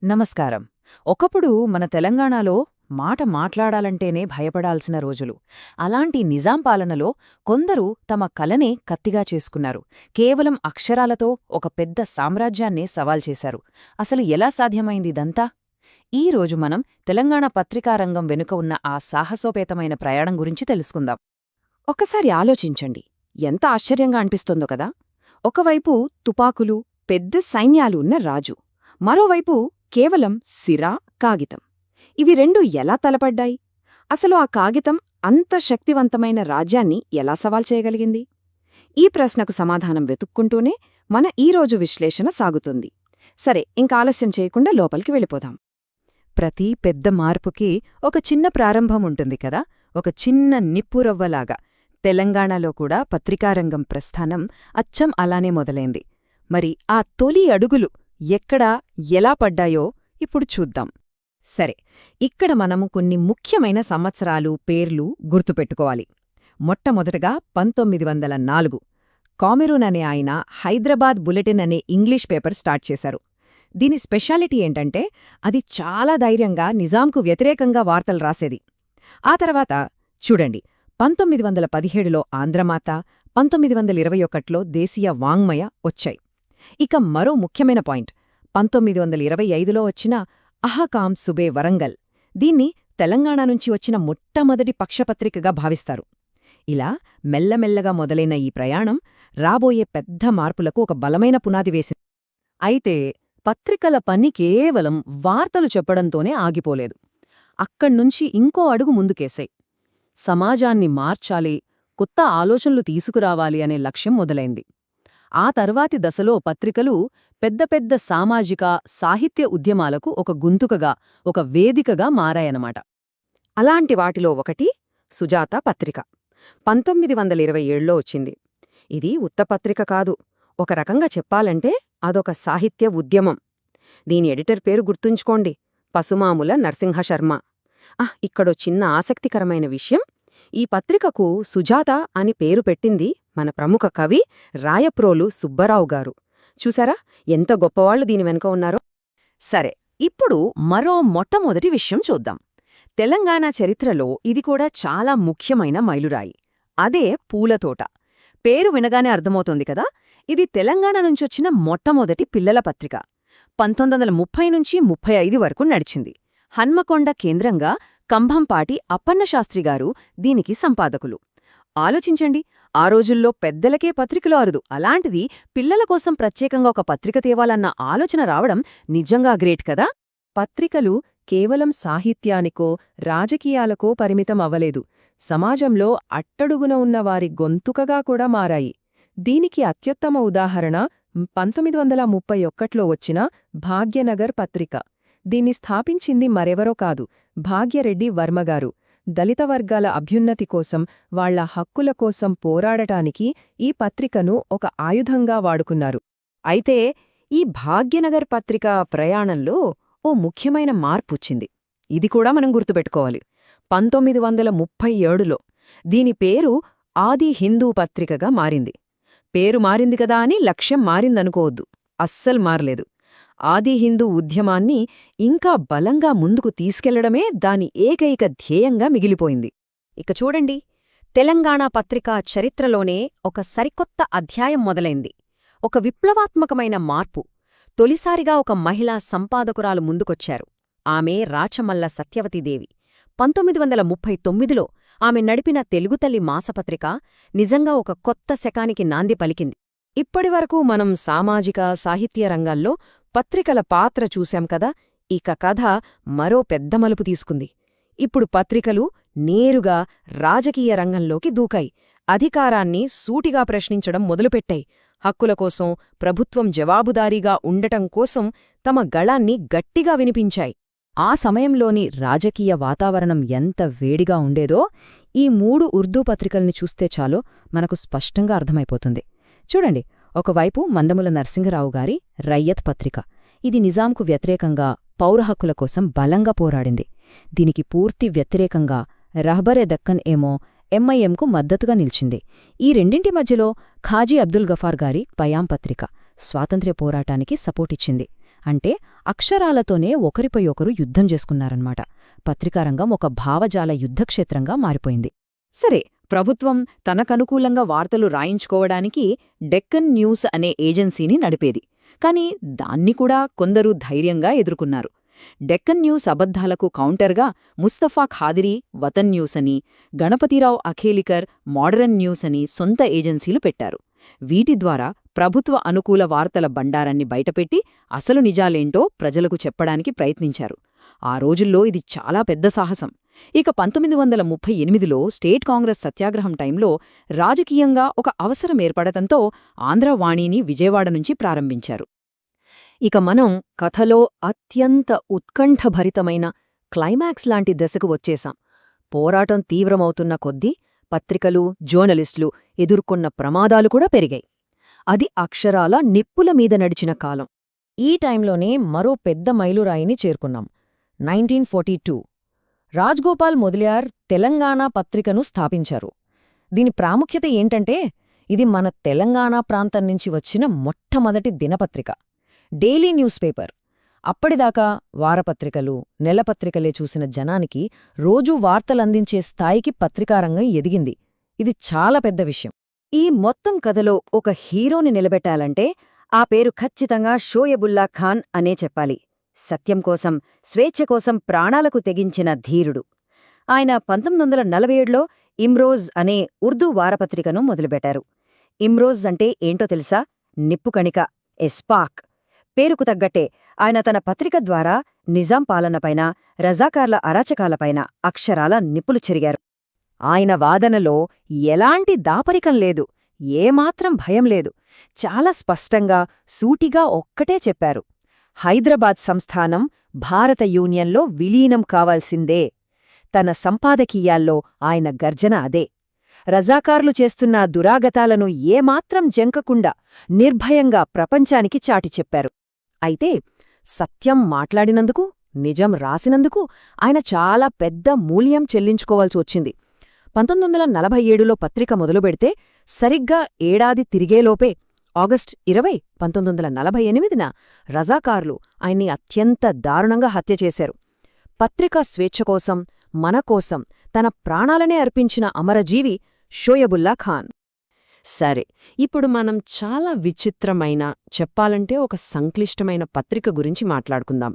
నమస్కారం. ఒకప్పుడు మన తెలంగాణలో మాట మాట్లాడాలంటేనే భయపడాల్సిన రోజులు. అలాంటి నిజాం పాలనలో కొందరు తమ కలనే కత్తిగా చేసుకున్నారు. కేవలం అక్షరాలతో ఒక పెద్ద సామ్రాజ్యాన్నే సవాల్ చేశారు. అసలు ఎలా సాధ్యమైందిదంతా? ఈ రోజు మనం తెలంగాణ పత్రికారంగం వెనుక ఉన్న ఆ సాహసోపేతమైన ప్రయాణం గురించి తెలుసుకుందాం. ఒక్కసారి ఆలోచించండి, ఎంత ఆశ్చర్యంగా అనిపిస్తోందో కదా! ఒకవైపు తుపాకులు, పెద్ద సైన్యాలు ఉన్న రాజు, మరోవైపు కేవలం సిరా, కాగితం. ఇవి రెండు ఎలా తలపడ్డాయి? అసలు ఆ కాగితం అంత శక్తివంతమైన రాజ్యాన్ని ఎలా సవాల్ చేయగలిగింది? ఈ ప్రశ్నకు సమాధానం వెతుక్కుంటూనే మన ఈరోజు విశ్లేషణ సాగుతుంది. సరే, ఇంక ఆలస్యం చేయకుండా లోపలికి వెళ్ళిపోదాం. ప్రతి పెద్ద మార్పుకి ఒక చిన్న ప్రారంభం ఉంటుంది కదా, ఒక చిన్న నిప్పురవ్వలాగా. తెలంగాణలో కూడా పత్రికారంగం ప్రస్థానం అచ్చం అలానే మొదలైంది. మరి ఆ తొలి అడుగులు ఎక్కడా, ఎలా పడ్డాయో ఇప్పుడు చూద్దాం. సరే, ఇక్కడ మనము కొన్ని ముఖ్యమైన సంవత్సరాలు, పేర్లు గుర్తుపెట్టుకోవాలి. మొట్టమొదటగా 1904 కామెరూన్ అనే ఆయన హైదరాబాద్ బులెటిన్ అనే ఇంగ్లీష్ పేపర్ స్టార్ట్ చేశారు. దీని స్పెషాలిటీ ఏంటంటే అది చాలా ధైర్యంగా నిజాంకు వ్యతిరేకంగా వార్తలు రాసేది. ఆ తర్వాత చూడండి, 1917లో ఆంధ్రమాత, 1921లో దేశీయ వాంగ్మయ వచ్చాయి. ఇక మరో ముఖ్యమైన పాయింట్, 1925లో వచ్చిన అహకాం సుబే వరంగల్. దీన్ని తెలంగాణ నుంచి వచ్చిన మొట్టమొదటి పక్షపత్రికగా భావిస్తారు. ఇలా మెల్లమెల్లగా మొదలైన ఈ ప్రయాణం రాబోయే పెద్ద మార్పులకు ఒక బలమైన పునాది వేసింది. అయితే పత్రికల పని కేవలం వార్తలు చెప్పడంతోనే ఆగిపోలేదు. అక్కడ్నుంచి ఇంకో అడుగు ముందుకేశాయి. సమాజాన్ని మార్చాలి, కొత్త ఆలోచనలు తీసుకురావాలి అనే లక్ష్యం మొదలైంది. ఆ తర్వాతి దశలో పత్రికలు పెద్ద పెద్ద సామాజిక, సాహిత్య ఉద్యమాలకు ఒక గుంతుకగా, ఒక వేదికగా మారాయనమాట. అలాంటి వాటిలో ఒకటి సుజాత పత్రిక. 1927లో వచ్చింది. ఇది ఉత్తపత్రిక కాదు, ఒక రకంగా చెప్పాలంటే అదొక సాహిత్య ఉద్యమం. దీని ఎడిటర్ పేరు గుర్తుంచుకోండి, పసుమాముల నరసింహశర్మ. ఇక్కడో చిన్న ఆసక్తికరమైన విషయం, ఈ పత్రికకు సుజాత అని పేరు పెట్టింది మన ప్రముఖ కవి రాయప్రోలు సుబ్బారావు గారు. చూసారా ఎంత గొప్పవాళ్లు దీని వెనుక ఉన్నారో? సరే, ఇప్పుడు మరో మొట్టమొదటి విషయం చూద్దాం. తెలంగాణ చరిత్రలో ఇది కూడా చాలా ముఖ్యమైన మైలురాయి. అదే పూలతోట. పేరు వినగానే అర్థమవుతోంది కదా, ఇది తెలంగాణ నుంచొచ్చిన మొట్టమొదటి పిల్లల పత్రిక. 1930 నుంచి 35 వరకు నడిచింది. హన్మకొండ కేంద్రంగా కంభంపాటి అప్పన్నశాస్త్రిగారు దీనికి సంపాదకులు. ఆలోచించండి, ఆ రోజుల్లో పెద్దలకే పత్రికలు అరుదు, అలాంటిది పిల్లల కోసం ప్రత్యేకంగా ఒక పత్రిక తేవాలన్న ఆలోచన రావడం నిజంగా గ్రేట్ కదా. పత్రికలు కేవలం సాహిత్యానికో, రాజకీయాలకో పరిమితం అవ్వలేదు, సమాజంలో అట్టడుగున ఉన్నవారి గొంతుకగా కూడా మారాయి. దీనికి అత్యుత్తమ ఉదాహరణ 1931లో వచ్చిన భాగ్యనగర్ పత్రిక. దీన్ని స్థాపించింది మరెవరో కాదు, భాగ్యరెడ్డి వర్మగారు. దళిత వర్గాల అభ్యున్నతి కోసం, వాళ్ల హక్కుల కోసం పోరాడటానికి ఈ పత్రికను ఒక ఆయుధంగా వాడుకున్నారు. అయితే ఈ భాగ్యనగర్ పత్రిక ప్రయాణంలో ఓ ముఖ్యమైన మార్పొచ్చింది. ఇది కూడా మనం గుర్తుపెట్టుకోవాలి. 1937లో దీని పేరు ఆది హిందూ పత్రికగా మారింది. పేరు మారింది కదా అని లక్ష్యం మారిందనుకోవద్దు, అస్సలు మారలేదు. ఆది హిందూ ఉద్యమాన్ని ఇంకా బలంగా ముందుకు తీసుకెళ్లడమే దాని ఏకైక ధ్యేయంగా మిగిలిపోయింది. ఇక చూడండి, తెలంగాణ పత్రికా చరిత్రలోనే ఒక సరికొత్త అధ్యాయం మొదలైంది. ఒక విప్లవాత్మకమైన మార్పు. తొలిసారిగా ఒక మహిళా సంపాదకురాలు ముందుకొచ్చారు. ఆమె రాచమల్ల సత్యవతీదేవి. 1939లో ఆమె నడిపిన తెలుగుతల్లి మాసపత్రిక నిజంగా ఒక కొత్త శకానికి నాంది పలికింది. ఇప్పటివరకు మనం సామాజిక, సాహిత్య రంగాల్లో పత్రికల పాత్ర చూశాం కదా, ఇక కథ మరో పెద్ద మలుపు తీసుకుంది. ఇప్పుడు పత్రికలు నేరుగా రాజకీయ రంగంలోకి దూకాయి. అధికారాన్ని సూటిగా ప్రశ్నించడం మొదలుపెట్టాయి. హక్కుల కోసం, ప్రభుత్వం జవాబుదారీగా ఉండటం కోసం తమ గళాన్ని గట్టిగా వినిపించాయి. ఆ సమయంలోని రాజకీయ వాతావరణం ఎంత వేడిగా ఉండేదో ఈ 3 ఉర్దూ పత్రికల్ని చూస్తే చాలో మనకు స్పష్టంగా అర్థమైపోతుంది. చూడండి, ఒకవైపు మందముల నరసింహరావు గారి రయ్యత్ పత్రిక. ఇది నిజాంకు వ్యతిరేకంగా, పౌరహక్కుల కోసం బలంగా పోరాడింది. దీనికి పూర్తి వ్యతిరేకంగా రహబరే దక్కన్ ఏమో ఎంఐఎంకు మద్దతుగా నిలిచింది. ఈ రెండింటి మధ్యలో ఖాజీ అబ్దుల్ గఫార్ గారి పయాం పత్రిక స్వాతంత్ర్య పోరాటానికి సపోర్టిచ్చింది. అంటే అక్షరాలతోనే ఒకరిపై ఒకరు యుద్ధం చేసుకున్నారన్నమాట. పత్రికారంగం ఒక భావజాల యుద్ధక్షేత్రంగా మారిపోయింది. సరే, ప్రభుత్వం తనకనుకూలంగా వార్తలు రాయించుకోవడానికి డెక్కన్ న్యూస్ అనే ఏజెన్సీని నడిపేది. కాని దాన్ని కూడా కొందరు ధైర్యంగా ఎదుర్కొన్నారు. డెక్కన్ న్యూస్ అబద్ధాలకు కౌంటర్గా ముస్తఫా ఖాదిరీ వతన్ న్యూస్ అని, గణపతిరావు అఖేలికర్ మోడరన్ న్యూస్ అని సొంత ఏజెన్సీలు పెట్టారు. వీటి ద్వారా ప్రభుత్వ అనుకూల వార్తల బండారాన్ని బయటపెట్టి అసలు నిజాలేంటో ప్రజలకు చెప్పడానికి ప్రయత్నించారు. ఆ రోజుల్లో ఇది చాలా పెద్ద సాహసం. ఇక 1938లో స్టేట్ కాంగ్రెస్ సత్యాగ్రహం టైంలో రాజకీయంగా ఒక అవసరం ఏర్పడటంతో ఆంధ్రవాణిని విజయవాడ నుంచి ప్రారంభించారు. ఇక మనం కథలో అత్యంత ఉత్కంఠభరితమైన క్లైమాక్స్ లాంటి దశకు వచ్చేశాం. పోరాటం తీవ్రమవుతున్న కొద్దీ పత్రికలు, జర్నలిస్టులు ఎదుర్కొన్న ప్రమాదాలు కూడా పెరిగాయి. అది అక్షరాల నిప్పుల మీద నడిచిన కాలం. ఈ టైంలోనే మరో పెద్ద మైలురాయిని చేరుకున్నాం. 1942 రాజ్గోపాల్ మొదలియార్ తెలంగాణ పత్రికను స్థాపించారు. దీని ప్రాముఖ్యత ఏంటంటే, ఇది మన తెలంగాణ ప్రాంతం నుంచి వచ్చిన మొట్టమొదటి దినపత్రిక, డైలీ న్యూస్ పేపర్. అప్పటిదాకా వారపత్రికలు, నెలపత్రికలే చూసిన జనానికి రోజూ వార్తలందించే స్థాయికి పత్రికారంగం ఎదిగింది. ఇది చాలా పెద్ద విషయం. ఈ మొత్తం కథలో ఒక హీరోని నిలబెట్టాలంటే ఆ పేరు ఖచ్చితంగా షోయబుల్లా ఖాన్ అనే చెప్పాలి. సత్యం కోసం, స్వేచ్ఛ కోసం ప్రాణాలకు తెగించిన ధీరుడు. ఆయన 1947లో ఇమ్రోజ్ అనే ఉర్దూ వారపత్రికను మొదలుపెట్టారు. ఇమ్రోజ్ అంటే ఏంటో తెలుసా? నిప్పుకణిక, ఎస్పాక్. పేరుకు తగ్గట్టే ఆయన తన పత్రిక ద్వారా నిజాం పాలనపైన, రజాకార్ల అరాచకాలపైన అక్షరాల నిప్పులు చెరిగారు. ఆయన వాదనలో ఎలాంటి దాపరికం లేదు, ఏమాత్రం భయం లేదు. చాలా స్పష్టంగా, సూటిగా ఒక్కటే చెప్పారు: హైదరాబాద్ సంస్థానం భారత యూనియన్లో విలీనం కావాల్సిందే. తన సంపాదకీయాల్లో ఆయన గర్జన అదే. రజాకార్లు చేస్తున్న దురాగతాలను ఏమాత్రం జంకకుండా నిర్భయంగా ప్రపంచానికి చాటి చెప్పారు. అయితే సత్యం మాట్లాడినందుకు, నిజం రాసినందుకు ఆయన చాలా పెద్ద మూల్యం చెల్లించుకోవాల్సి వచ్చింది. 1947లో పత్రిక మొదలుపెడితే సరిగ్గా ఏడాది తిరిగేలోపే ఆగస్టు 20, 1948న రజాకార్లు ఆయన్ని అత్యంత దారుణంగా హత్య చేశారు. పత్రికా స్వేచ్ఛ కోసం, మన కోసం తన ప్రాణాలనే అర్పించిన అమరజీవి షోయబుల్లా ఖాన్. సరే, ఇప్పుడు మనం చాలా విచిత్రమైన, చెప్పాలంటే ఒక సంక్లిష్టమైన పత్రిక గురించి మాట్లాడుకుందాం.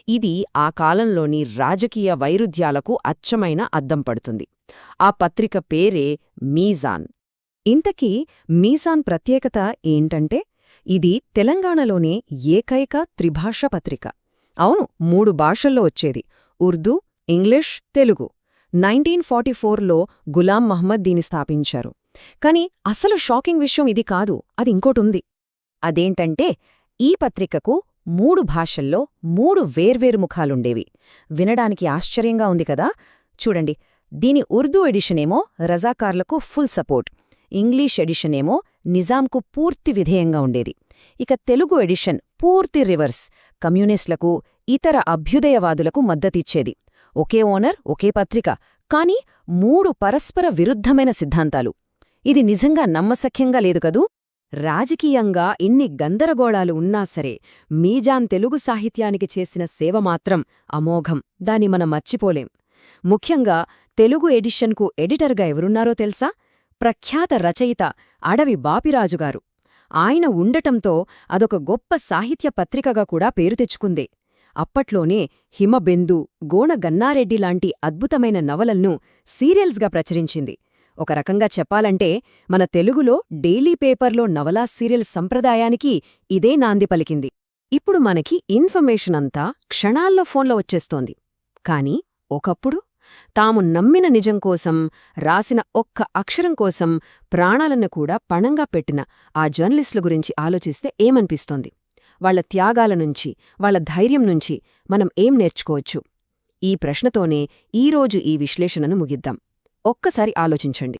ఇది ఆ కాలంలోని రాజకీయ వైరుధ్యాలకు అచ్చమైన అద్దం పడుతుంది. ఆ పత్రిక పేరే మీజాన్. ఇంతకీ మీజాన్ ప్రత్యేకత ఏంటంటే, ఇది తెలంగాణలోనే ఏకైక త్రిభాష పత్రిక. అవును, 3 భాషల్లో వచ్చేది: ఉర్దూ, ఇంగ్లీష్, తెలుగు. 1944లో గులాం మహ్మద్ దీని స్థాపించారు. కాని అసలు షాకింగ్ విషయం ఇది కాదు, అది ఇంకోటుంది. అదేంటంటే, ఈ పత్రికకు 3 భాషల్లో 3 వేర్వేరు ముఖాలుండేవి. వినడానికి ఆశ్చర్యంగా ఉంది కదా? చూడండి, దీని ఉర్దూ ఎడిషనేమో రజాకార్లకు ఫుల్ సపోర్ట్, ఇంగ్లీష్ ఎడిషనేమో నిజాంకు పూర్తి విధేయంగా ఉండేది. ఇక తెలుగు ఎడిషన్ పూర్తి రివర్స్, కమ్యూనిస్టులకు, ఇతర అభ్యుదయవాదులకు మద్దతిచ్చేది. ఒకే ఓనర్, ఒకే పత్రిక, కాని 3 పరస్పర విరుద్ధమైన సిద్ధాంతాలు. ఇది నిజంగా నమ్మశక్యంగా లేదు కదూ? రాజకీయంగా ఇన్ని గందరగోళాలు ఉన్నా సరే, మీజాన్ తెలుగు సాహిత్యానికి చేసిన సేవ మాత్రం అమోఘం. దాన్ని మనం మర్చిపోలేం. ముఖ్యంగా తెలుగు ఎడిషన్కు ఎడిటర్గా ఎవరున్నారో తెలుసా? ప్రఖ్యాత రచయిత అడవి బాపిరాజుగారు. ఆయన ఉండటంతో అదొక గొప్ప సాహిత్య పత్రికగా కూడా పేరు తెచ్చుకుందే. అప్పట్లోనే హిమబిందు, గోణ గన్నారెడ్డి లాంటి అద్భుతమైన నవలల్ను సీరియల్స్గా ప్రచురించింది. ఒక రకంగా చెప్పాలంటే, మన తెలుగులో డైలీ పేపర్లో నవలా సీరియల్ సంప్రదాయానికి ఇదే నాంది పలికింది. ఇప్పుడు మనకి ఇన్ఫర్మేషన్ అంతా క్షణాల్లో ఫోన్లో వచ్చేస్తోంది. కాని ఒకప్పుడు తాము నమ్మిన నిజం కోసం, రాసిన ఒక్క అక్షరం కోసం ప్రాణాలను కూడా పణంగా పెట్టిన ఆ జర్నలిస్టుల గురించి ఆలోచిస్తే ఏమనిపిస్తోంది? వాళ్ల త్యాగాల నుంచి, వాళ్ల ధైర్యం నుంచి మనం ఏం నేర్చుకోవచ్చు? ఈ ప్రశ్నతోనే ఈరోజు ఈ విశ్లేషణను ముగిద్దాం. ఒక్కసారి ఆలోచించండి.